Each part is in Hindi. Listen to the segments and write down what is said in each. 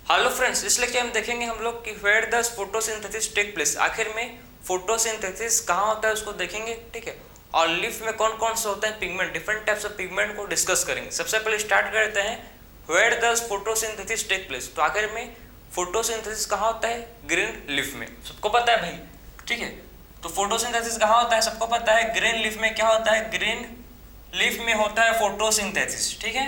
हेलो फ्रेंड्स, इस लेक्चर में देखेंगे हम लोग कि where does photosynthesis take place. आखिर में फोटोसिंथेसिस कहाँ होता है उसको देखेंगे, ठीक है। और लीफ में कौन कौन से होते हैं pigment, different types of pigment को डिस्कस करेंगे। सबसे पहले स्टार्ट करते हैं where does photosynthesis take place. तो आखिर में फोटोसिंथेसिस कहाँ होता है? ग्रीन लीफ में। सबको पता है भाई, ठीक है। तो फोटोसिंथेसिस कहाँ होता है? सबको पता है ग्रीन लीफ में। क्या होता है? ग्रीन लीफ में होता है फोटोसिंथेसिस, ठीक है।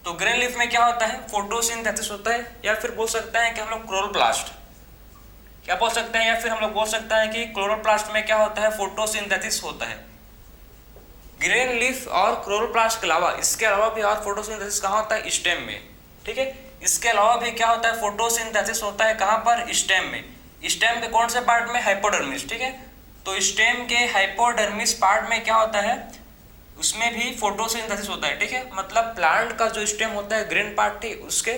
तो ग्रीन लीफ में क्या होता है? फोटोसिंथेसिस होता है, या फिर बोल सकते हैं कि हम लोग क्लोरोप्लास्ट, क्या बोल सकते हैं, या फिर हम लोग बोल सकते हैं कि क्लोरोप्लास्ट में क्या होता है? फोटोसिंथेसिस होता है। ग्रीन लीफ और क्लोरोप्लास्ट के अलावा, इसके अलावा भी और फोटोसिंथेसिस कहाँ होता है? स्टेम में, ठीक है। इसके अलावा भी क्या होता है? फोटोसिंथेसिस होता है कहाँ पर? स्टेम में। स्टेम के कौन से पार्ट में? हाइपोडर्मिस, ठीक है। तो स्टेम के हाइपोडर्मिस पार्ट में क्या होता है? उसमें भी फोटोसिंथेसिस होता है, ठीक है। मतलब प्लांट का जो स्टेम होता है ग्रीन पार्ट, ठीक, उसके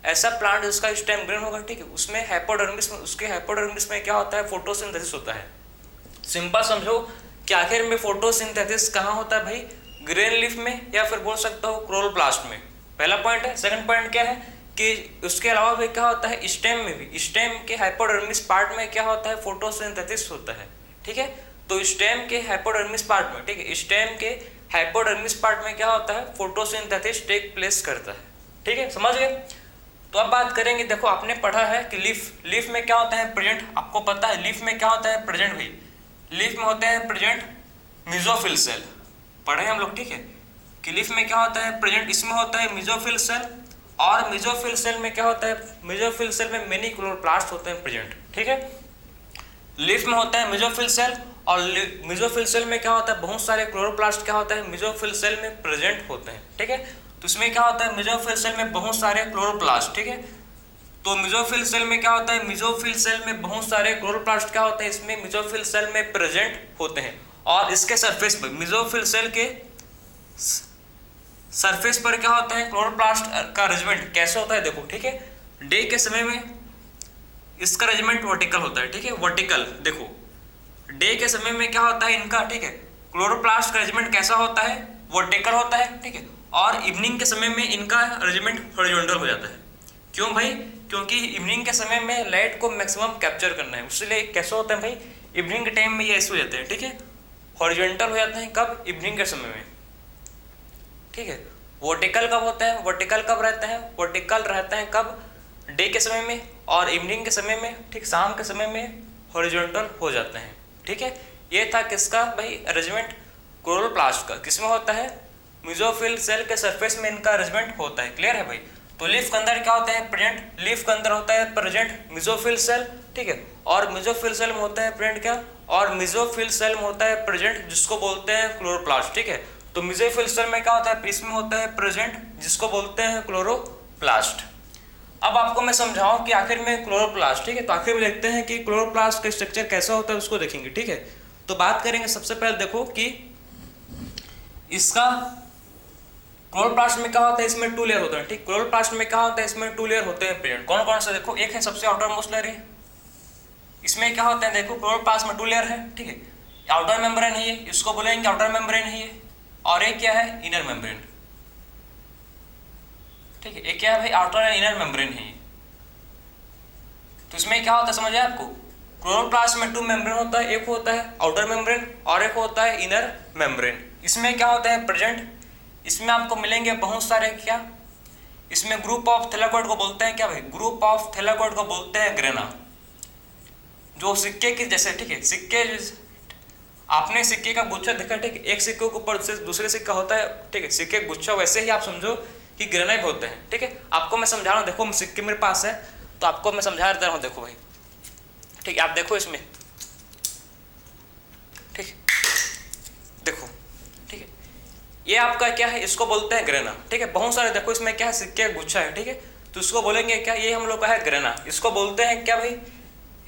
ऐसा प्लांट जिसका स्टेम ग्रीन होगा, ठीक है, उसमें हाइपोडर्मिस में, उसके हाइपोडर्मिस में क्या होता है? फोटोसिंथेसिस होता है। सिंपल समझो कि आखिर में फोटोसिंथेसिस कहाँ होता है भाई? ग्रीन लीफ में, या फिर बोल सकता हो क्लोरोप्लास्ट में। पहला पॉइंट है। सेकंड पॉइंट क्या है कि उसके अलावा भी क्या होता है? स्टेम में भी, स्टेम के हाइपोडर्मिस पार्ट में क्या होता है? फोटोसिंथेसिस होता है, ठीक है। तो स्टेम के हाइपोडर्मिस पार्ट में, ठीक है, स्टेम के हाइपोडर्मिस पार्ट में क्या होता है? फोटोसिंथेसिस टेक प्लेस करता है, ठीक है, समझ गए। तो अब बात करेंगे, देखो आपने पढ़ा है कि लीफ में क्या होता है? प्रेजेंट। आपको पता है लीफ में क्या होता है? प्रेजेंट भाई। लीफ में होते हैं प्रेजेंट मेसोफिल सेल, पढ़े हम लोग, ठीक है, कि लीफ में क्या होता है? प्रेजेंट। इसमें होता है मेसोफिल सेल, और मेसोफिल सेल में क्या होता है? मेसोफिल सेल में मेनी क्लोरोप्लास्ट होते हैं प्रेजेंट, ठीक है। लीफ में होता है मेसोफिल सेल, और मेसोफिल सेल में क्या होता है? बहुत सारे क्लोरोप्लास्ट क्या होता है? मेसोफिल सेल में प्रेजेंट होते हैं, ठीक है। तो इसमें क्या होता है? मेसोफिल सेल में बहुत सारे क्लोरोप्लास्ट, ठीक है। तो मेसोफिल सेल में क्या होता है? मेसोफिल सेल में बहुत सारे क्लोरोप्लास्ट क्या होते हैं? इसमें मेसोफिल सेल में प्रेजेंट होते हैं। और इसके सरफेस पर, मेसोफिल सेल के सरफेस पर क्या होता है? क्लोरोप्लास्ट का अरेंजमेंट कैसे होता है देखो, ठीक है। डे के समय में इसका अरेंजमेंट वर्टिकल होता है, ठीक है, वर्टिकल। देखो डे के समय में क्या होता है इनका, ठीक है, क्लोरोप्लास्ट का अरेंजमेंट कैसा होता है? वर्टिकल होता है, ठीक है। और इवनिंग के समय में इनका अरेंजमेंट हॉरिजॉन्टल हो जाता है। क्यों भाई? क्योंकि इवनिंग के समय में लाइट को मैक्सिमम कैप्चर करना है, इसलिए कैसे होता है भाई? इवनिंग के टाइम में ये ऐसे हो जाते हैं, ठीक है, हॉरिजॉन्टल हो जाते हैं। कब? इवनिंग के समय में, ठीक है। वर्टिकल कब होता है? वर्टिकल कब रहता है? वर्टिकल रहता है कब? डे के समय में, और इवनिंग के समय में, ठीक, शाम के समय में हॉरिजॉन्टल हो जाते हैं, ठीक है। ये था किसका भाई? अरेंजमेंट क्लोरोप्लास्ट का। किसमें होता है? मेसोफिल सेल के सरफेस में इनका अरेंजमेंट होता है। क्लियर है भाई? तो लीफ के अंदर क्या होता है? प्रेजेंट। लीफ के अंदर होता है प्रेजेंट मेसोफिल सेल, ठीक है। और मेसोफिल सेल में होता है प्रेजेंट क्या? और मेसोफिल सेल में होता है प्रेजेंट जिसको बोलते हैं क्लोरोप्लास्ट, ठीक है। तो मेसोफिल सेल में क्या होता है? इसमें होता है प्रेजेंट जिसको बोलते हैं क्लोरोप्लास्ट। अब आपको मैं समझाऊं कि आखिर में क्लोरोप्लास्ट, ठीक है, तो आखिर में देखते हैं कि क्लोरोप्लास्ट का स्ट्रक्चर कैसा होता है, उसको देखेंगे, ठीक है। तो बात करेंगे सबसे पहले, देखो कि इसका क्लोरोप्लास्ट में क्या होता है? इसमें 2 लेयर होते हैं, ठीक। क्लोरोप्लास्ट में क्या होता है? इसमें 2 लेयर होते हैं प्रेजेंट। कौन कौन से? देखो, एक है सबसे आउटर मोस्ट लेयर है। इसमें क्या होता है? देखो क्लोरोप्लास्ट में 2 लेयर है, ठीक है। आउटर मेम्ब्रेन है ये, इसको बोलेंगे आउटर मेम्ब्रेन है ये। और एक क्या है? इनर मेम्ब्रेन, ठीक है। एक क्या है भाई? आउटर एंड इनर मेम्ब्रेन है ये। तो इसमें क्या होता है समझ आए आपको? क्लोरोप्लास्ट में 2 मेम्ब्रेन होता है, एक होता है आउटर मेम्ब्रेन और एक होता है इनर मेम्ब्रेन। इसमें क्या होता है? प्रेजेंट। इसमें आपको मिलेंगे बहुत सारे क्या? इसमें ग्रुप ऑफ थैलाकोइड को बोलते हैं क्या भाई? ग्रुप ऑफ थैलाकोइड को बोलते हैं ग्रेना, जो सिक्के की जैसे, ठीक है, सिक्के, आपने सिक्के का गुच्छा देखा, ठीक है, एक सिक्के के ऊपर दूसरे सिक्का होता है, ठीक है, सिक्के गुच्छा, वैसे ही आप समझो कि ग्रेना भी होते हैं, ठीक है। आपको मैं समझा रहा हूँ, देखो सिक्के मेरे पास है तो आपको मैं समझा देता हूँ, देखो भाई, ठीक है, आप देखो इसमें, ठीक, देखो, ठीक है, ये आपका क्या है? इसको बोलते हैं ग्रेना, ठीक है। बहुत सारे देखो इसमें क्या है? सिक्के गुच्छा है, ठीक है, तो इसको बोलेंगे क्या? ये हम लोग का है ग्रेना। इसको बोलते हैं क्या भाई?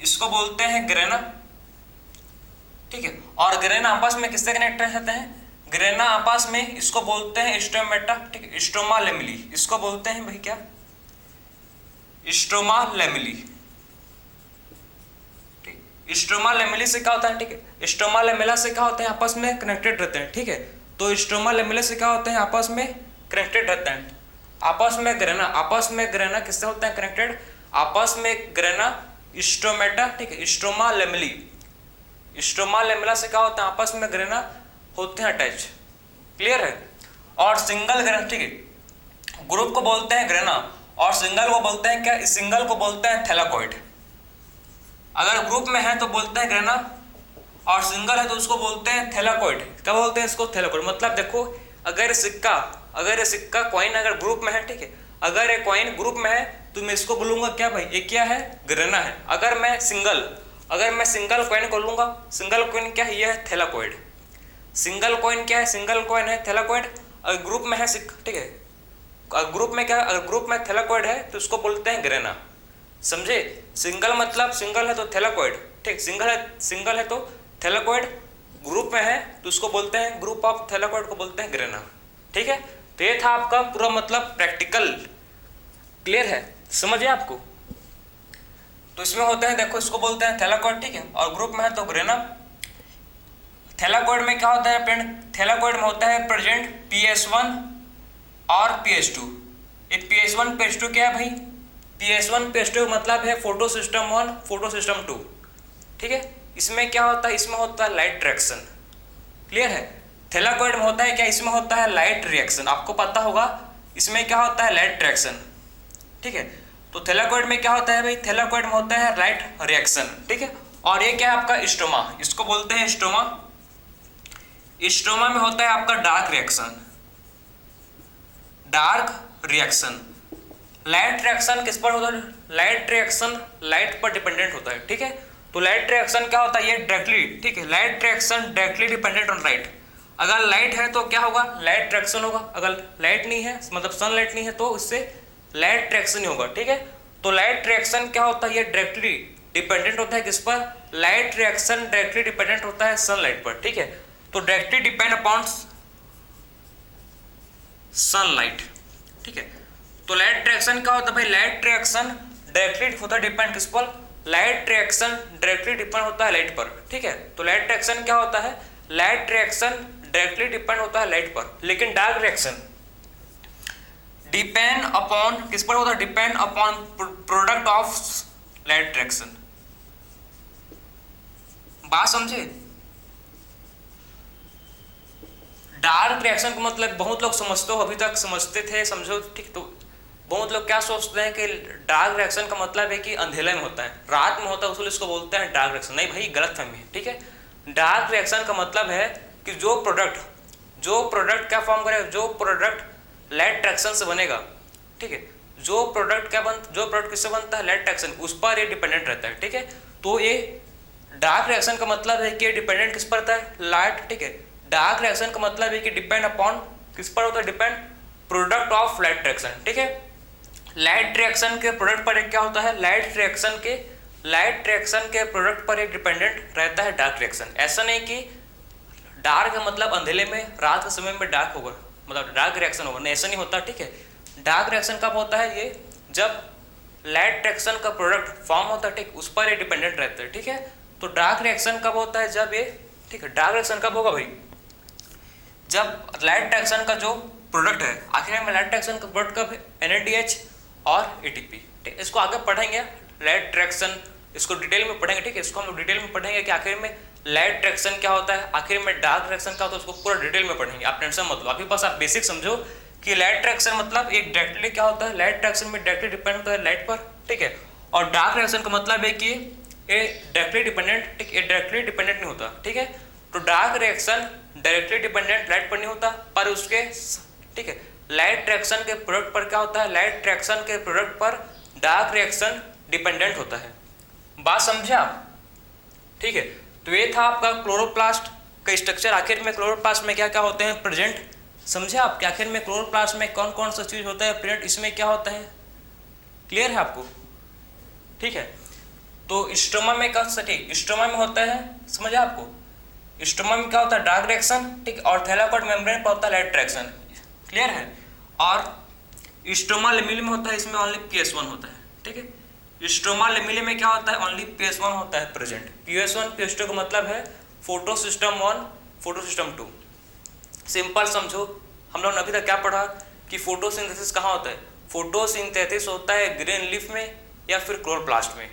इसको बोलते हैं ग्रेना, ठीक है। और ग्रेना आपस में किससे कनेक्ट रहते हैं? ग्रेना आपस में इसको बोलते हैं स्टोमेटा, ठीक है, स्ट्रोमा लेमिली, इसको बोलते हैं भाई क्या? स्ट्रोमा लेमिली, ठीक। स्ट्रोमा लेमिली से क्या होता है? ठीक है, स्ट्रोमा लेमिला से क्या होते हैं? आपस में कनेक्टेड रहते हैं, ठीक है। तो स्ट्रोमा लेमिला से क्या होते हैं? आपस में कनेक्टेड रहते हैं। आपस में ग्रेना किससे होता है कनेक्टेड? आपस में ग्रेना स्ट्रोमेटा, ठीक है, स्ट्रोमा लेमली, स्ट्रोमा लेमला से क्या होता है? आपस में ग्रेना होते हैं अटैच। क्लियर है? और सिंगल ग्रेना, ठीक है, ग्रुप को बोलते हैं ग्रेना और सिंगल को बोलते हैं क्या? सिंगल को बोलते हैं थैलाकॉइड। अगर ग्रुप में है तो बोलते हैं ग्रेना और सिंगल है तो उसको बोलते हैं थैलाकॉइड। क्या बोलते हैं इसको? थैलाकॉइड। मतलब देखो, अगर ये सिक्का कॉइन अगर ग्रुप में है, ठीक है, अगर ये कॉइन ग्रुप में है तो मैं इसको बोलूंगा क्या भाई? ये क्या है? ग्रेना है। अगर मैं सिंगल कॉइन को लूंगा, सिंगल कॉइन क्या है? ये है थैलाकॉइड। सिंगल कॉइन क्या है? सिंगल कॉइन है थैलाकॉइड। अगर ग्रुप में है, ठीक है, ग्रुप में क्या? अगर ग्रुप में थैलाकॉइड है तो उसको बोलते हैं ग्रेना। समझे? सिंगल मतलब सिंगल है तो थैलाकॉइड, ठीक, सिंगल है तो थैलाकॉइड, ग्रुप में है तो उसको बोलते हैं, ग्रुप ऑफ थैलाकॉइड को बोलते हैं ग्रेना। ठीक है, तो ये था आपका पूरा मतलब प्रैक्टिकल। क्लियर है? समझिए आपको। तो इसमें होते हैं, देखो, इसको बोलते हैं थैलाकॉइड, ठीक है, और ग्रुप में है तो ग्रेना। थैलाकॉइड में क्या होता है फ्रेंड? थैलाकॉइड में होता है प्रेजेंट PS1 और PS2। ये PS1 PS2 क्या है भाई? PS1 PS2 मतलब है फोटो सिस्टम 1 फोटो सिस्टम 2। ठीक है, इसमें क्या होता है? इसमें होता है लाइट रिएक्शन। क्लियर है? थैलाकॉइड में होता है क्या? इसमें होता है लाइट रिएक्शन। आपको पता होगा इसमें क्या होता है? Light reaction. ठीक है, तो थैलाकॉइड में क्या होता है भाई? थैलाकॉइड में होता है लाइट रिएक्शन। ठीक है, और ये क्या है आपका? स्ट्रोमा, इसको बोलते हैं स्ट्रोमा। स्ट्रोमा में होता है आपका dark reaction. Dark reaction. Light reaction किस पर होता है? लाइट रिएक्शन लाइट पर डिपेंडेंट होता है। ठीक है, तो लाइट रिएक्शन क्या होता है? ये डायरेक्टली, ठीक है, light reaction directly dependent on light. अगर लाइट है तो क्या होगा? लाइट रिएक्शन होगा। अगर लाइट नहीं है, मतलब सनलाइट नहीं है, तो उससे लाइट रिएक्शन ही होगा। ठीक है, तो लाइट रिएक्शन क्या होता है? ये डायरेक्टली डिपेंडेंट होता है किस पर? लाइट रिएक्शन डायरेक्टली डिपेंडेंट होता है सनलाइट पर। ठीक है, तो डायरेक्टली डिपेंड अपॉन सनलाइट। ठीक है, तो लाइट रिएक्शन क्या होता है भाई? लाइट रिएक्शन डायरेक्टली होता है डिपेंड किस पर? लाइट रिएक्शन डायरेक्टली डिपेंड होता है लाइट पर। ठीक है, तो लाइट रिएक्शन क्या होता है? लाइट रिएक्शन डायरेक्टली डिपेंड होता है लाइट पर। लेकिन डार्क रिएक्शन डिपेंड अपॉन किस पर होता है? Depend upon product of light reaction. बात समझे? डार्क रिएक्शन का मतलब बहुत लोग समझते हो, अभी तक समझते थे, समझो, ठीक। तो बहुत लोग क्या सोचते हैं कि डार्क रिएक्शन का मतलब है कि अंधेरे में होता है, रात में होता है, उसको इसको बोलते हैं डार्क रिएक्शन। नहीं भाई, गलत फहमी है। ठीक है, डार्क रिएक्शन का मतलब है कि जो प्रोडक्ट क्या फॉर्म करेगा? जो प्रोडक्ट लाइट रिएक्शन से बनेगा, ठीक है, जो प्रोडक्ट किससे बनता है? लाइट रिएक्शन, उस पर ये डिपेंडेंट रहता है। ठीक है, तो ये डार्क रिएक्शन का मतलब है कि डिपेंडेंट किस पर रहता है? लाइट। ठीक है, डार्क रिएक्शन का मतलब है कि डिपेंड अपॉन किस पर होता है? Depend product of light reaction. ठीक है, लाइट रिएक्शन के प्रोडक्ट पर एक क्या होता है? लाइट रिएक्शन के प्रोडक्ट पर एक डिपेंडेंट रहता है डार्क रिएक्शन। ऐसा नहीं कि डार्क का मतलब अंधेरे में, रात के समय में डार्क होगा, मतलब डार्क रिएक्शन होगा, नहीं, ऐसा नहीं होता। ठीक है, डार्क रिएक्शन कब होता है? ये जब लाइट रिएक्शन का प्रोडक्ट फॉर्म होता है, ठीक, उस पर ये डिपेंडेंट रहता है। ठीक है, तो डार्क रिएक्शन कब होता है? जब ये, ठीक है, डार्क रिएक्शन कब होगा भाई? जब लाइट रिएक्शन का जो प्रोडक्ट है, आखिर में लाइट रिएक्शन का प्रोडक्ट कब है? NADH और ATP। ठीक, इसको आगे पढ़ेंगे, लाइट रिएक्शन, इसको डिटेल में पढ़ेंगे। ठीक है, इसको हम लोग डिटेल में पढ़ेंगे कि आखिर में लाइट रिएक्शन क्या होता है, आखिर में डार्क रिएक्शन क्या होता है, उसको पूरा डिटेल में पढ़ेंगे। आप टेंशन मत लो, अभी बस आप बेसिक समझो कि लाइट रिएक्शन मतलब एक डायरेक्टली क्या होता है? लाइट रिएक्शन में डायरेक्टली डिपेंड होता है लाइट पर। ठीक है, और डार्क रिएक्शन का मतलब है कि ये डायरेक्टली डिपेंडेंट, ठीक, ये डायरेक्टली डिपेंडेंट नहीं होता। ठीक है, तो dark reaction directly dependent light पर नहीं होता, पर उसके, ठीक है, लाइट रिएक्शन के प्रोडक्ट पर क्या होता है? लाइट रिएक्शन के प्रोडक्ट पर डार्क रिएक्शन डिपेंडेंट होता है। बात समझे आप? ठीक है, तो ये था आपका क्लोरोप्लास्ट का स्ट्रक्चर। आखिर में क्लोरोप्लास्ट में क्या क्या होते हैं प्रेजेंट, समझे आप? कि आखिर में क्लोरोप्लास्ट में कौन कौन सा चीज होता है प्रेजेंट, इसमें क्या होता है? क्लियर है आपको? ठीक है, तो स्ट्रोमा में कौन सा, ठीक, स्ट्रोमा में होता है, समझे आपको? स्ट्रोमा में क्या होता है? डार्क रिएक्शन, ठीक, और थैलाकॉइड मेम्ब्रेन पर होता है लाइट रिएक्शन। क्लियर है? और स्ट्रोमा लेमिले में होता है, इसमें ओनली PS1 होता है। ठीक है, स्ट्रोमा लेमिले में क्या होता है? ओनली PS1 होता है प्रेजेंट। PS1 PS2 का मतलब है photo system 1 photo system 2। Simple समझो, हम लोग ने अभी तक क्या पढ़ा कि फोटोसिंथेसिस कहाँ होता है। फोटोसिंथेसिस होता है ग्रीन लीफ में या फिर क्लोरोप्लास्ट में,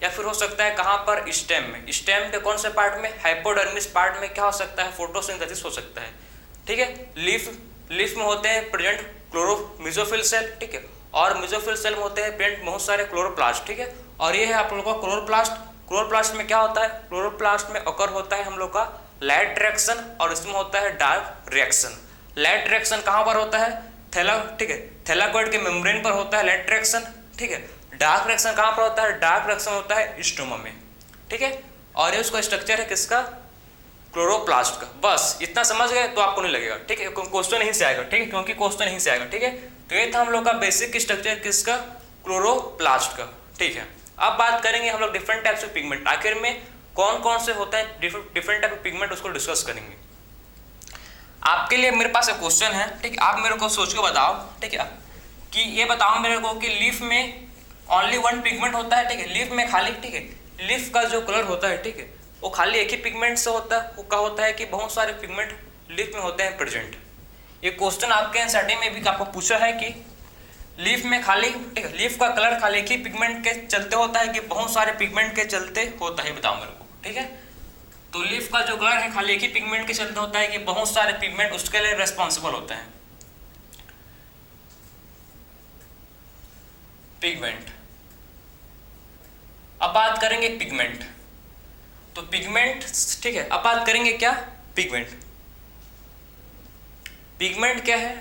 या फिर हो सकता है कहाँ पर, स्टेम में। स्टेम के कौन से पार्ट में, हाइपोडर्मिस पार्ट में क्या हो सकता है, फोटोसिंथेसिस हो सकता है। ठीक है, लीफ में होते हैं प्रेजेंट मेसोफिल सेल, ठीक है, और मेसोफिल सेल में होते हैं प्रेजेंट बहुत सारे क्लोरोप्लास्ट, ठीक है। और ये है आप लोगों का क्लोरोप्लास्ट। क्लोरोप्लास्ट में क्या होता है, क्लोरोप्लास्ट में अकर होता है हम लोग का लाइट रिएक्शन और इसमें होता है डार्क रिएक्शन। लाइट रिएक्शन कहाँ पर होता है, ठीक है, थैलाकोइड के मेम्ब्रेन पर होता है लाइट रिएक्शन, ठीक है। डार्क रिएक्शन कहाँ पर होता है, डार्क रिएक्शन होता है स्टोमा में, ठीक है। और ये उसका स्ट्रक्चर है किसका, क्लोरोप्लास्ट का। बस इतना समझ गए तो आपको नहीं लगेगा, ठीक है, क्वेश्चन नहीं से आएगा, ठीक है, क्योंकि क्वेश्चन नहीं से आएगा, ठीक है। तो ये था हम लोग का बेसिक स्ट्रक्चर किसका, क्लोरोप्लास्ट का, ठीक है। अब बात करेंगे हम लोग डिफरेंट टाइप्स ऑफ पिगमेंट, आखिर में कौन कौन से होते हैं डिफरेंट टाइप ऑफ पिगमेंट, उसको डिस्कस करेंगे। आपके लिए मेरे पास एक क्वेश्चन है, ठीक है, आप मेरे को सोच के बताओ, ठीक है, कि ये बताओ मेरे को कि लीफ में ओनली वन पिगमेंट होता है, ठीक है, लीफ में खाली, ठीक है, लीफ का जो कलर होता है, ठीक है, वो खाली एक ही पिगमेंट से होता है, वो क्या होता है कि बहुत सारे पिगमेंट लीफ में होते हैं प्रेजेंट। ये क्वेश्चन आपके एनसीईआरटी में भी आपको पूछा है कि लीफ में खाली, ठीक है, लीफ का कलर खाली एक ही पिगमेंट के चलते होता है कि बहुत सारे पिगमेंट के चलते होता है, बताओ मेरे को, ठीक है। तो लीफ का जो कलर है खाली एक ही पिगमेंट के चलते होता है कि बहुत सारे पिगमेंट उसके लिए रेस्पॉन्सिबल होते हैं। पिगमेंट, अब बात करेंगे पिगमेंट, तो पिगमेंट, ठीक है, अब बात करेंगे क्या, पिगमेंट। पिगमेंट क्या है,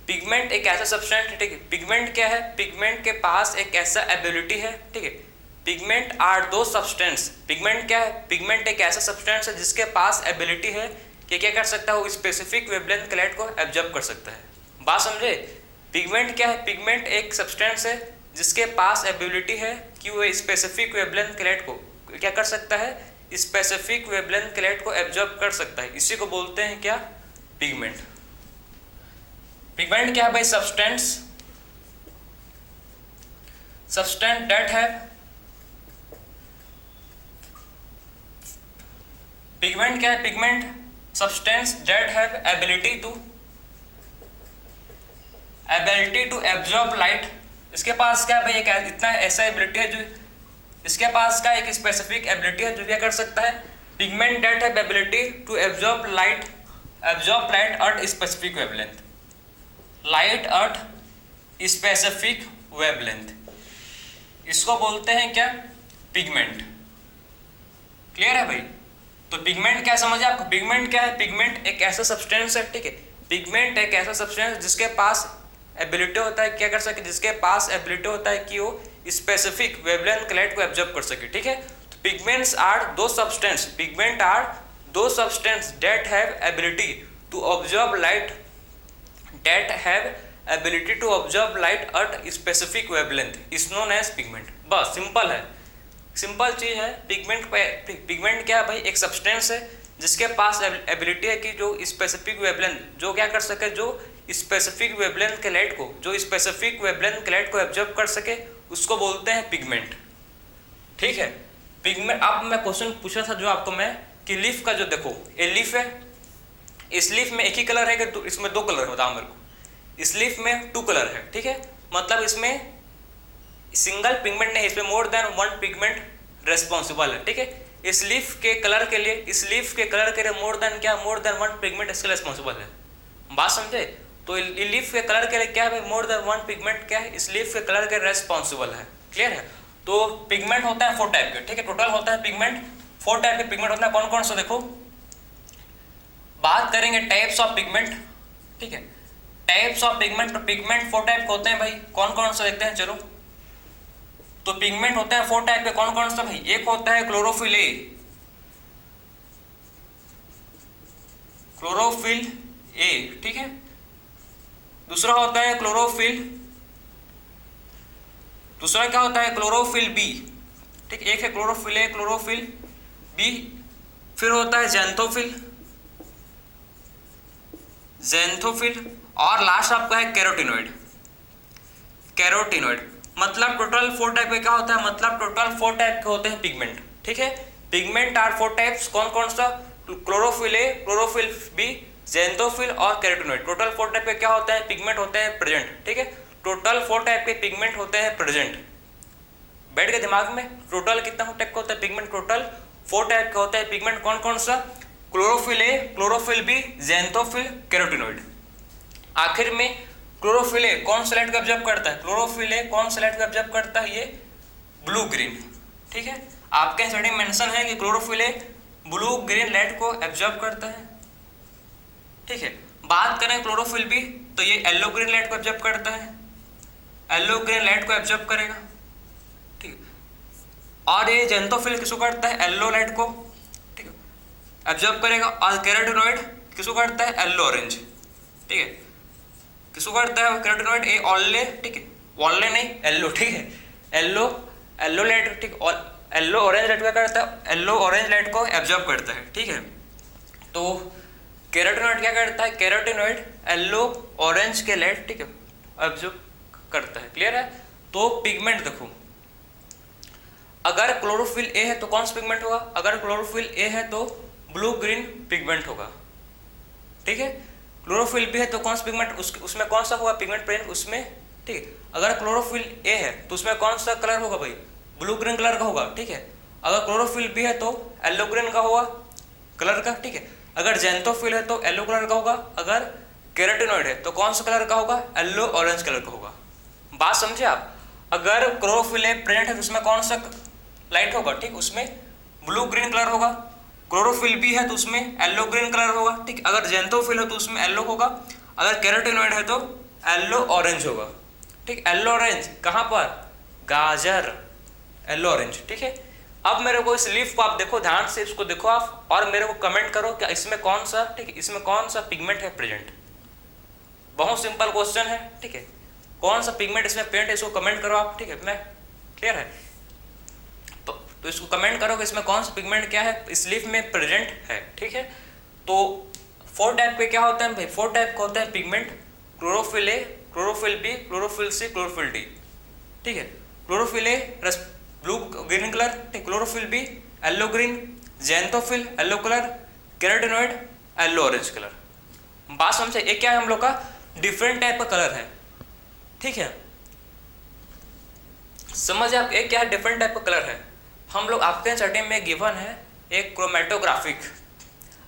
पिगमेंट एक ऐसा सब्सटेंस है, ठीक है, पिगमेंट क्या है, पिगमेंट के पास एक ऐसा एबिलिटी है, ठीक है, pigment are the substance. Pigment क्या है, पिगमेंट एक ऐसा सब्सटेंस है जिसके पास एबिलिटी है कि क्या कर सकता है, वो स्पेसिफिक वेवलेंथ के लाइट को एब्जॉर्ब कर सकता है। बात समझे, पिगमेंट क्या है, पिगमेंट एक सब्सटेंस है जिसके पास एबिलिटी है कि वो स्पेसिफिक वेवलेंथ के लाइट को क्या कर सकता है, स्पेसिफिक वेवलेंथ के लाइट को एब्जॉर्ब कर सकता है। इसी को बोलते हैं क्या, पिगमेंट। पिगमेंट क्या है भाई, सब्सटेंस दैट है, पिगमेंट क्या है, pigment substance that have ability to absorb light. इसके पास क्या है भाई, एक इतना ऐसा एबिलिटी है जो इसके पास का एक स्पेसिफिक एबिलिटी है जो क्या कर सकता है, pigment that have ability to absorb light at specific wavelength, light at specific wavelength, इसको बोलते हैं क्या, पिगमेंट। क्लियर है भाई। तो पिगमेंट क्या समझे आपको, पिगमेंट क्या है, पिगमेंट एक ऐसा सब्सटेंस है, ठीक है, पिगमेंट एक ऐसा सब्सटेंस जिसके पास एबिलिटी होता है क्या कर सके, जिसके पास एबिलिटी होता है कि वो स्पेसिफिक वेवलेंथ के लाइट को एब्जॉर्ब कर सके, ठीक है। तो pigments are the substance, pigment are the substance that have ability to observe light, that have ability to observe light at specific wavelength is known as pigment. बस सिंपल है, सिंपल चीज है। पिगमेंट क्या है भाई, एक सब्सटेंस है जिसके पास एबिलिटी है कि जो स्पेसिफिक वेवलेंथ, जो क्या कर सके, जो स्पेसिफिक वेवलेंथ के लाइट को, जो स्पेसिफिक वेवलेंथ के लाइट को एब्जॉर्ब कर सके, उसको बोलते हैं पिगमेंट, ठीक है। पिगमेंट, अब मैं क्वेश्चन पूछा था जो आपको मैं, कि लीफ का जो देखो, ये लीफ है, इस लीफ में एक ही कलर है कि इसमें दो कलर है, बताओ मेरे को। इस लीफ में 2 कलर है, ठीक है, मतलब इसमें सिंगल पिगमेंट नहीं, इसमें मोर देन 1 पिगमेंट रेस्पॉन्सिबल है, ठीक है। इस लीफ के कलर के लिए मोर देन क्या, मोर देन 1 पिगमेंट इसके रेस्पॉन्सिबल है। बात समझे, तो लीफ के कलर के लिए क्या है, मोर देन 1 पिगमेंट क्या है, इस लीफ के कलर के रेस्पॉन्सिबल है। क्लियर है। तो पिगमेंट होता है 4 टाइप के, ठीक है, टोटल होता है पिगमेंट 4 टाइप के पिगमेंट होता है। कौन कौन सा देखो, बात करेंगे टाइप्स ऑफ पिगमेंट, ठीक है, टाइप्स ऑफ पिगमेंट। तो पिगमेंट 4 टाइप के होते हैं भाई, कौन कौन सा देखते हैं, चलो। तो पिगमेंट होता है 4 टाइप के, कौन कौन सा भाई, एक होता है क्लोरोफिल ए, क्लोरोफिल ए, ठीक है। दूसरा होता है क्लोरोफिल, दूसरा क्या होता है, क्लोरोफिल बी, ठीक, एक है क्लोरोफिल ए, क्लोरोफिल बी। फिर होता है ज़ैंथोफिल, और लास्ट आपका है कैरोटिनॉइड। मतलब टोटल 4 टाइप के क्या होता है, मतलब टोटल 4 टाइप के होते हैं पिगमेंट, ठीक है। पिगमेंट आर 4 टाइप्स, कौन कौन सा, chlorophyll a, chlorophyll B, xanthophyll और कैरोटिनॉइड, टोटल 4 टाइप के क्या होते हैं पिगमेंट होते हैं प्रेजेंट, ठीक है। टोटल 4 टाइप के पिगमेंट होते हैं प्रेजेंट। बैठ के दिमाग में, टोटल कितना टाइप का होता है पिगमेंट, टोटल 4 टाइप का होता है पिगमेंट। कौन कौन सा, chlorophyll a, chlorophyll B, xanthophyll, carotenoid. आखिर में क्लोरोफिल ए कौन सा लाइट को ऑब्जर्व करता है, क्लोरोफिल ए कौन सा लाइट को ऑब्जर्व करता है, ये ब्लू ग्रीन, ठीक है। आपके स्टडी में मेंशन है कि chlorophyll a blue green light को एब्जॉर्ब करता है, ठीक है। बात करें क्लोरोफिल बी तो ये येलो ग्रीन लाइट को एब्जॉर्ब करता है, येलो ग्रीन लाइट को एब्जॉर्ब करेगा, ठीक है। और ये ज़ैंथोफिल किसको करता है, येलो लाइट को, ठीक है, एब्जॉर्ब करेगा। और कैरोटिनॉइड किसको करता है, येलो ऑरेंज, ठीक है, किसको करता है कैरोटिनॉइड, ए ऑल्ले, ठीक है, ऑल्ले नहीं येलो, ठीक है, येलो येलो लाइट, ठीक, और येलो ऑरेंज लाइट क्या करता है, येलो ऑरेंज लाइट को एब्जॉर्ब करता है, ठीक है। तो कैरोटिनॉइड क्या करता है, कैरोटिनॉइड येलो ऑरेंज के लाइट, ठीक है, एब्जॉर्ब करता है, क्लियर है। तो पिगमेंट देखो, अगर क्लोरोफिल ए है तो कौन सा पिगमेंट होगा, अगर क्लोरोफिल ए है तो ब्लू ग्रीन पिगमेंट होगा, ठीक है। क्लोरोफिल बी है तो कौन सा पिगमेंट, उसमें कौन सा होगा पिगमेंट प्रेजेंट उसमें, ठीक है। अगर क्लोरोफिल ए है तो उसमें कौन सा कलर होगा भाई, ब्लू ग्रीन कलर का होगा, ठीक है। अगर क्लोरोफिल बी है तो येलो ग्रीन का होगा कलर का, ठीक है। अगर ज़ैंथोफिल है तो येलो कलर का होगा, अगर कैरोटिनॉइड है तो कौन सा कलर का होगा, येलो ऑरेंज कलर का होगा। बात समझे आप, अगर क्लोरोफिल ए प्रेजेंट है तो उसमें कौन सा लाइट होगा, ठीक, उसमें ब्लू ग्रीन कलर होगा। क्लोरोफिल बी है तो उसमें येलो ग्रीन कलर होगा, ठीक। अगर ज़ैंथोफिल है तो उसमें येलो होगा, अगर कैरोटिनॉइड है तो येलो ऑरेंज होगा, ठीक। येलो ऑरेंज कहाँ पर, गाजर, येलो ऑरेंज, ठीक है। अब मेरे को इस लीफ को आप देखो ध्यान से, इसको देखो आप और मेरे को कमेंट करो कि इसमें कौन सा, ठीक है, इसमें कौन सा पिगमेंट है प्रेजेंट। बहुत सिंपल क्वेश्चन है, ठीक है, कौन सा पिगमेंट इसमें प्रेजेंट है, इसको कमेंट करो आप, ठीक है। मैं क्लियर है, तो इसको कमेंट करो कि इसमें कौन सा पिगमेंट क्या है इस लीफ में प्रेजेंट है, ठीक है। तो 4 टाइप के क्या होते हैं भाई, 4 टाइप का होता है pigment, chlorophyll a, chlorophyll b, chlorophyll c, chlorophyll d, ठीक है। Chlorophyll a blue green colour, ठीक, chlorophyll b yellow green, xanthophyll yellow colour, carotenoid yellow orange colour. बात समझे, ये क्या है हम लोग का डिफरेंट टाइप का कलर है, ठीक है। समझ आप, एक क्या है डिफरेंट टाइप का कलर है। हम लोग आपके स्टडी में गिवन है एक क्रोमेटोग्राफिक,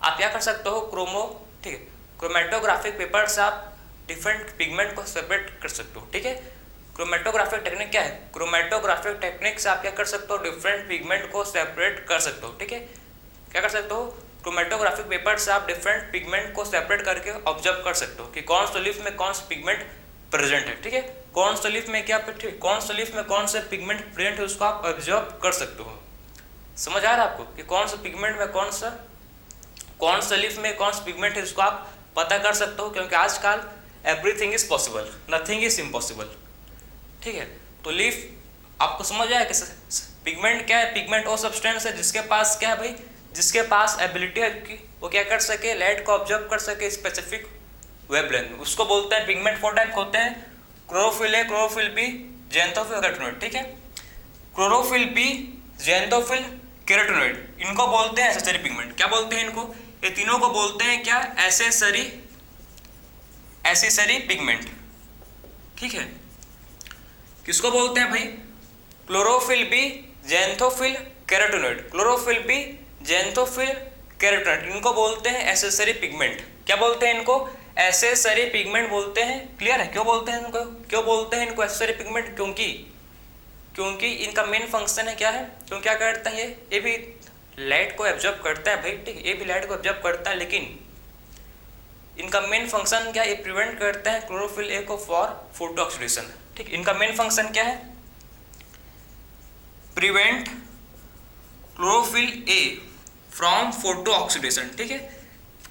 आप क्या कर सकते हो क्रोमो, ठीक है, क्रोमेटोग्राफिक पेपर से आप डिफरेंट पिगमेंट को सेपरेट कर सकते हो, ठीक है। क्रोमेटोग्राफिक टेक्निक क्या है, क्रोमेटोग्राफिक टेक्निक से आप क्या कर सकते हो डिफरेंट पिगमेंट को सेपरेट कर सकते हो, ठीक है। क्या कर सकते हो, क्रोमेटोग्राफिक पेपर से आप डिफरेंट पिगमेंट को सेपरेट करके ऑब्जर्व कर सकते हो कि कौन सा लीफ में कौन सा पिगमेंट प्रेजेंट है, ठीक है, कौन सा लीफ में क्या, कौन सा लीफ में कौन सा पिगमेंट प्रेजेंट है उसको आप ऑब्जर्व कर सकते हो। समझ आ रहा है आपको कि कौन सा पिगमेंट में कौन सा लीफ में कौन सा पिगमेंट है उसको आप पता कर सकते हो, क्योंकि आजकल everything is possible, nothing is impossible, ठीक है। तो लीफ आपको समझ आया कि पिगमेंट क्या है, पिगमेंट वो सब्सटेंस है जिसके पास क्या है भाई, जिसके पास एबिलिटी है कि वो क्या कर सके, लाइट को ऑब्जर्व कर सके स्पेसिफिक वेवलेंथ में, उसको बोलते हैं पिगमेंट। 4 टाइप होते हैं, chlorophyll a, chlorophyll B, xanthophyll, carotenoid, ठीक है। क्लोरोफिल बी, ज़ैंथोफिल, कैरोटिनॉइड, इनको बोलते हैं एसेसरी पिगमेंट। क्या बोलते हैं इनको, ये तीनों को बोलते हैं क्या, एसेसरी पिगमेंट, ठीक है। किसको बोलते हैं भाई, chlorophyll B, xanthophyll, carotenoid, chlorophyll B, xanthophyll, carotenoid, इनको बोलते हैं एसेसरी पिगमेंट। क्या बोलते हैं इनको, एसेसरी पिगमेंट बोलते हैं। क्लियर है, क्यों बोलते हैं इनको, क्यों बोलते हैं इनको एसेसरी पिगमेंट, क्योंकि इनका मेन फंक्शन है क्या है, क्यों क्या करते हैं ये भी लाइट को एब्जॉर्ब करता है भाई, ठीक, ये भी लाइट को एब्जॉर्ब करता है, लेकिन इनका मेन फंक्शन क्या, ये प्रिवेंट करते हैं क्लोरोफिल ए को फॉर फोटो ऑक्सीडेशन, ठीक। इनका मेन फंक्शन क्या है, prevent chlorophyll A from photo oxidation, ठीक है।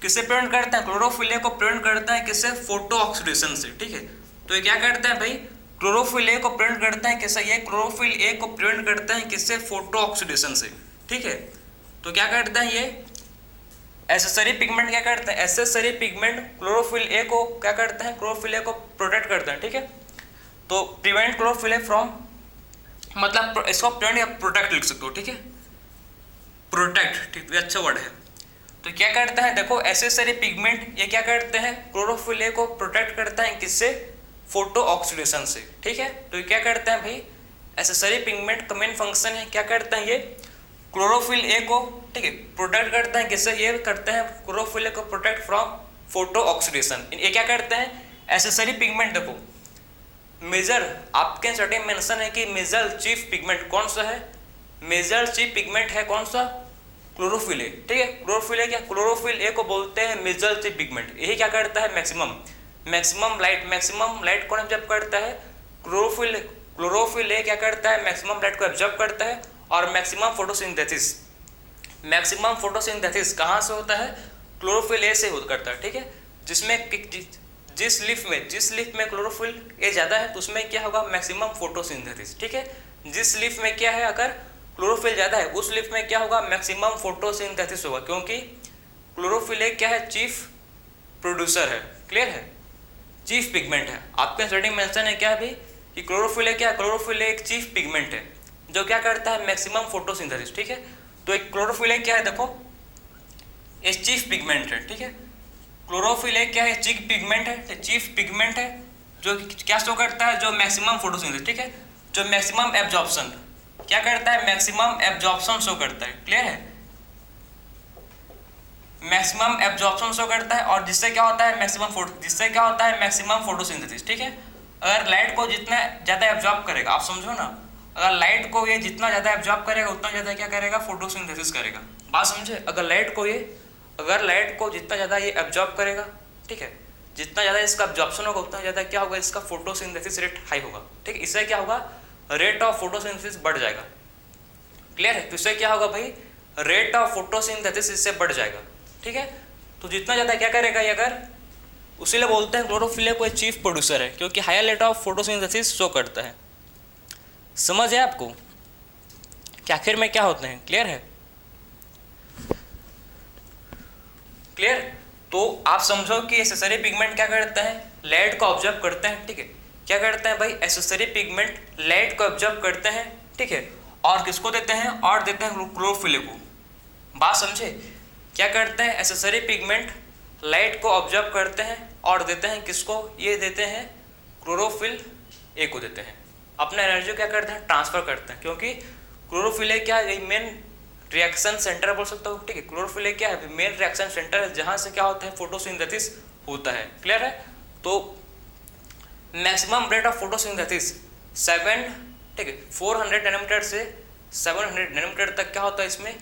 किससे प्रिवेंट करते हैं, क्लोरोफिल ए को प्रिवेंट करता है किससे, फोटो ऑक्सीडेशन से, ठीक है। तो ये क्या करता है भाई, क्लोरोफिल ए को प्रिवेंट करता है किससे, ये क्लोरोफिल ए को प्रिवेंट करता है किससे, फोटो ऑक्सीडेशन से, ठीक है। तो क्या करता है ये एसेसरी पिगमेंट, क्या करता है एसेसरी पिगमेंट क्लोरोफिल ए को क्या करता है, क्लोरोफिल ए को प्रोटेक्ट करता है, ठीक है। तो प्रिवेंट क्लोरोफिल ए फ्रॉम, मतलब इसको प्रिवेंट या प्रोटेक्ट लिख सकते हो, ठीक है, प्रोटेक्ट, ठीक, अच्छा वर्ड है। तो क्या करता है, देखो एसेसरी पिगमेंट ये क्या करते हैं, क्लोरोफिल ए को प्रोटेक्ट करता है किससे, फोटो ऑक्सीडेशन से, ठीक है। तो ये क्या करता है भाई, एसेसरी पिगमेंट का मेन फंक्शन है, क्या करता है ये, क्लोरोफिल ए को, ठीक है, प्रोटेक्ट करता है किससे, ये करते हैं क्लोरोफिल ए को प्रोटेक्ट फ्रॉम फोटो ऑक्सीडेशन। ये क्या करते हैं, एसेसरी पिगमेंट। देखो मेजर आपके सर्टेन मेंशन है कि मेजर चीफ पिगमेंट कौन सा है, मेजर चीफ पिगमेंट है कौन सा, क्लोरोफिल ए, ठीक है। क्लोरोफिल ए क्या, क्लोरोफिल ए को बोलते हैं मेजर चीफ पिगमेंट। यही क्या करता है, मैक्सिमम लाइट कौन एब्जॉर्ब करता है, क्लोरोफिल ए क्या करता है, मैक्सिमम लाइट को एब्जॉर्ब करता है। और मैक्सिमम फोटोसिंथेसिस कहाँ से होता है, क्लोरोफिल ए से करता है, ठीक है। जिस लीफ में क्लोरोफिल ए ज्यादा है तो उसमें क्या होगा, मैक्सिमम फोटोसिंथेसिस, ठीक है। जिस लीफ में क्या है, अगर क्लोरोफिल ज्यादा है उस लीफ में क्या होगा, मैक्सिमम फोटोसिंथेसिस होगा, क्योंकि क्लोरोफिल ए क्या है, चीफ प्रोड्यूसर है, क्लियर है, चीफ पिगमेंट है। आपके स्टडी मेंशन है क्या भी कि क्लोरोफिल ए क्या, क्लोरोफिल ए एक चीफ पिगमेंट है जो क्या करता है, मैक्सिमम फोटोसिंथेसिस, ठीक है। तो एक क्लोरोफिल ए क्या है, देखो ये चीफ पिगमेंट है, ठीक है। क्लोरोफिल ए क्या है, चीफ पिगमेंट है जो क्या शो करता है, जो मैक्सिमम फोटोसिंथेसिस, ठीक है, जो मैक्सिमम एब्जॉर्प्शन क्या करता है, मैक्सिमम एब्जॉर्प्शन शो करता है, क्लियर है, मैक्सिमम एब्जॉर्प्शन शो करता है। और जिससे क्या होता है, मैक्सिमम फोटोसिंथेसिस, ठीक है। अगर लाइट को जितना ज्यादा एब्जॉर्ब करेगा, आप समझो ना, अगर लाइट को ये जितना ज्यादा एब्जॉर्ब करेगा उतना ज्यादा क्या करेगा, फोटोसिंथेसिस करेगा, बात समझे। अगर लाइट को जितना ज्यादा ये एब्जॉर्ब करेगा, ठीक है, जितना ज्यादा इसका एब्जॉर्प्शन होगा उतना ज्यादा क्या होगा, इसका फोटोसिंथेसिस रेट हाई होगा, ठीक है। इससे क्या होगा, रेट ऑफ फोटोसिंथेसिस बढ़ जाएगा, क्लियर है। तो इससे क्या होगा भाई, रेट ऑफ फोटोसिंथेसिस इससे बढ़ जाएगा, ठीक है। तो जितना ज्यादा क्या करेगा ये, अगर उसीलिए बोलते हैं क्लोरोफिल कोई चीफ प्रोड्यूसर है, क्योंकि higher rate of photosynthesis show करता है। समझ है आपको कि आखिर में क्या होते हैं, क्लियर है, क्लियर। तो आप समझो कि एसेसरी पिगमेंट क्या करता है, लाइट को ऑब्जर्व करते हैं, ठीक है। क्या करते हैं भाई, एसेसरी पिगमेंट लाइट को ऑब्जर्व करते हैं, ठीक है, और किसको देते हैं, और देते हैं क्लोरोफिल को, बात समझे। क्या करते हैं, एसेसरी पिगमेंट लाइट को ऑब्जर्व करते हैं और देते हैं किसको, ये देते हैं क्लोरोफिल ए को देते हैं। अपना एनर्जी क्या करते हैं, ट्रांसफर करते हैं, क्योंकि क्लोरोफिल ए क्या है, मेन रिएक्शन सेंटर बोल सकता हूँ, ठीक है। क्लोरोफिल ए क्या है, मेन रिएक्शन सेंटर है जहाँ से क्या होता है, फोटोसिंथेसिस होता है, क्लियर है। तो मैक्सिमम रेट ऑफ फोटोसिंथेसिस 7, ठीक है, 400 नैनोमीटर से 700 नैनोमीटर तक क्या होता है, इसमें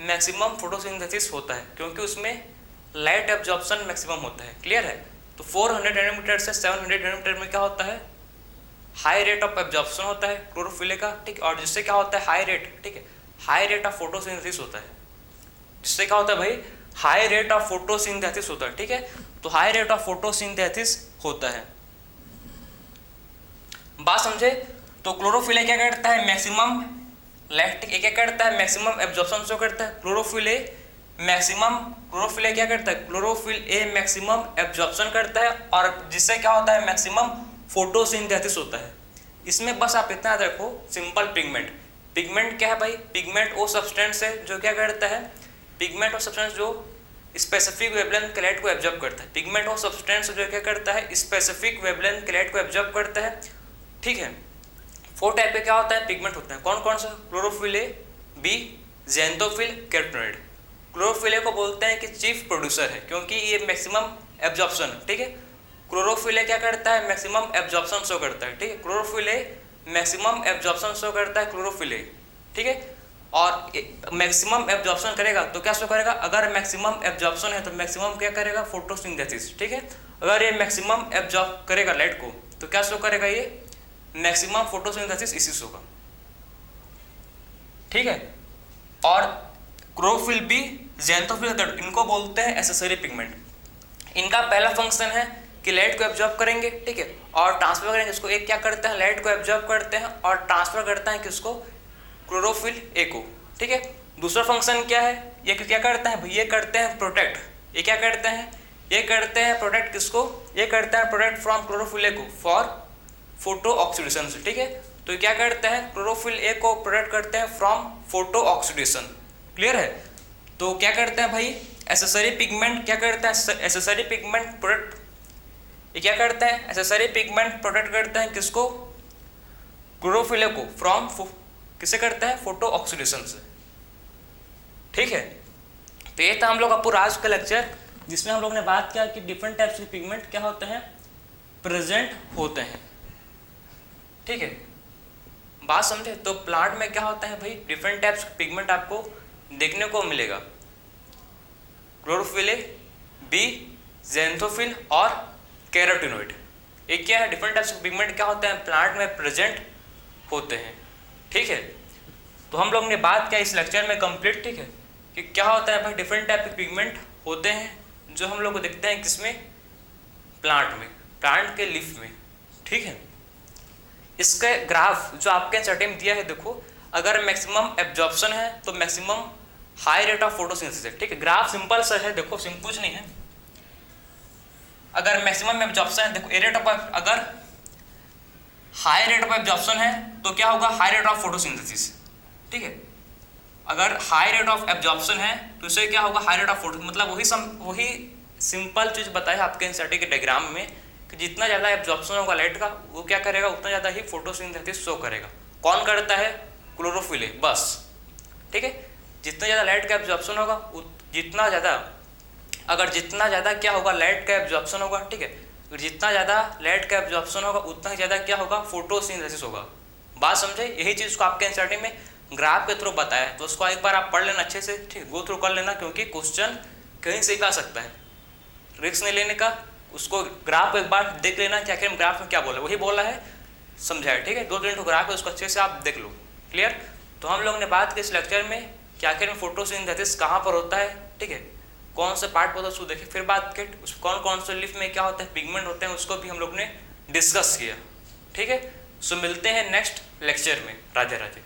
मैक्सिमम फोटोसिंथेसिस होता है, क्योंकि उसमें लाइट एब्जॉर्प्शन मैक्सिमम होता है, क्लियर है। तो 400 नैनोमीटर से 700 नैनोमीटर में क्या होता है, हाई रेट ऑफ एब्जॉर्प्शन होता है क्लोरोफिल का, ठीक, और जिससे क्या होता है, हाई रेट, ठीक है, हाई रेट ऑफ फोटोसिंथेसिस होता है, जिससे क्या होता है भाई, हाई रेट ऑफ फोटोसिंथेसिस होता है, ठीक है। तो हाई रेट ऑफ फोटोसिंथेसिस होता है, बात समझे। तो क्लोरोफिल क्या करता है, मैक्सिमम लैक्टिक क्या करता है, मैक्सिमम एब्जॉर्प्शन शो करता है, क्लोरोफिल क्या करता है, क्लोरोफिल ए मैक्सिमम एब्जॉर्प्शन करता है, और जिससे क्या होता है, मैक्सिमम फोटोसिंथेसिस होता है। इसमें बस आप इतना याद रखो, सिंपल पिगमेंट क्या है भाई, पिगमेंट वो सब्सटेंस है जो क्या करता है, पिगमेंट वो सब्सटेंस जो स्पेसिफिक वेवलेंथ के लाइट को एब्जॉर्ब करता है, पिगमेंट वो सब्सटेंस जो क्या करता है, स्पेसिफिक वेवलेंथ के लाइट को एब्जॉर्ब करता है, ठीक है। 4 टाइप के क्या होता है, पिगमेंट होता है, कौन कौन सा, chlorophyll A, B, xanthophyll, carotenoid. Chlorophyll को बोलते हैं कि चीफ प्रोड्यूसर है, क्योंकि ये मैक्सिमम एब्जॉर्प्शन, ठीक है। क्लोरोफिल क्या करता है, मैक्सिमम एब्जॉर्प्शन शो करता है, ठीक है। क्लोरोफिल मैक्सिमम एब्जॉर्प्शन शो करता है, क्लोरोफिल, ठीक है। और मैक्सिमम एब्जॉर्प्शन करेगा तो क्या शो करेगा, अगर मैक्सिमम एब्जॉर्प्शन है तो मैक्सिमम क्या करेगा, फोटोसिंथेसिस, ठीक है। अगर ये मैक्सिमम एब्जॉर्ब करेगा लाइट को तो क्या शो करेगा, ये मैक्सिमम फोटोसिंथेसिस इसी होगा, ठीक है। और क्लोरोफिल बी, ज़ैंथोफिल, इनको बोलते हैं एसेसरी पिगमेंट। इनका पहला फंक्शन है कि लाइट को एब्जॉर्ब करेंगे, ठीक है, और ट्रांसफर करेंगे। इसको एक क्या करते हैं, लाइट को एब्जॉर्ब करते हैं और ट्रांसफर करते हैं किसको, क्लोरोफिल ए को, ठीक है। दूसरा फंक्शन क्या है, ये क्या करते हैं, ये करते हैं प्रोटेक्ट, ये क्या करते हैं, ये करते हैं प्रोटेक्ट किसको, ये करते हैं प्रोटेक्ट फ्रॉम क्लोरोफिल ए को फॉर फोटो ऑक्सीडेशन से, ठीक है। तो ये क्या करते हैं, क्लोरोफिल ए को प्रोटेक्ट करते हैं फ्रॉम फोटो ऑक्सीडेशन, क्लियर है। तो क्या करते हैं भाई, एसेसरी पिगमेंट क्या करता है, एसेसरी पिगमेंट प्रोडक्ट, ये क्या करता है, एसेसरी पिगमेंट प्रोडक्ट करता है किसको, क्लोरोफिल को, फ्रॉम किसे करता है, फोटो ऑक्सीडेशन से। ठीक है, तो ये था हम लोग का पूरा आज का लेक्चर, जिसमें हम लोग ने बात किया कि डिफरेंट टाइप्स के पिगमेंट क्या होते हैं, प्रेजेंट होते हैं। ठीक है, बात समझे। तो प्लांट में क्या होता है भाई, डिफरेंट टाइप्स के पिगमेंट आपको देखने को मिलेगा, क्लोरोफिल, बी, ज़ैंथोफिल और कैरोटीनॉइड। एक क्या है, डिफरेंट टाइप्स के पिगमेंट क्या होते हैं, प्लांट में प्रेजेंट होते हैं। ठीक है, तो हम लोग ने बात किया इस लेक्चर में कंप्लीट, ठीक है, कि क्या होता है भाई, डिफरेंट टाइप के पिगमेंट होते हैं जो हम लोग को दिखते हैं किसमें, प्लांट में, प्लांट के लीफ में। ठीक है, इसका ग्राफ जो आपके चर्टे में दिया है, देखो अगर मैक्सिमम एब्जॉर्प्शन है तो maximum high rate of photosynthesis है। ठीक है, ग्राफ सिंपल सा है, देखो कुछ नहीं है। अगर मैक्सिमम एब्जॉर्प्शन है, देखो रेट ऑफ, अगर हाई रेट ऑफ एब्जॉर्प्शन है तो क्या होगा, हाई रेट ऑफ फोटोसिंथेसिस। ठीक है, अगर हाई रेट ऑफ एब्जॉर्प्शन है तो इससे क्या होगा, हाई रेट ऑफ फोटो, मतलब वही सिंपल चीज बताया आपके एनसीईआरटी के डायग्राम में कि जितना ज़्यादा एब्जॉर्प्शन होगा लाइट का, वो क्या करेगा, उतना ज़्यादा ही फोटोसिंथेसिस शो करेगा। कौन करता है, क्लोरोफिल, बस। ठीक है, जितना ज़्यादा लाइट का एब्जॉर्प्शन होगा, जितना ज़्यादा क्या होगा, लाइट का एब्जॉर्प्शन होगा। ठीक है, जितना ज़्यादा लाइट का एब्जॉर्प्शन होगा उतना ही ज़्यादा क्या होगा, फोटोसिंथेसिस होगा। बात समझे, यही चीज़ को आपके एनसीईआरटी में ग्राफ के थ्रू बताया है, तो उसको एक बार आप पढ़ लेना अच्छे से, ठीक, गो थ्रू कर लेना, क्योंकि क्वेश्चन कहीं से भी आ सकता है, रिस्क नहीं लेने का। उसको ग्राफ एक बार देख लेना कि आखिर ग्राफ में क्या बोला, वही बोला है, समझाया। ठीक है, 2-3 ग्राफ है, उसको अच्छे से आप देख लो। क्लियर। तो हम लोग ने बात की इस लेक्चर में कि आखिर में फोटोसिंथेसिस कहाँ पर होता है, ठीक है, कौन से पार्ट पर उसको देखे, फिर बात की कौन कौन से लीफ में क्या होता है, पिगमेंट होते हैं, उसको भी हम लोग ने डिस्कस किया। ठीक है, सो मिलते हैं नेक्स्ट लेक्चर में। राधे राधे।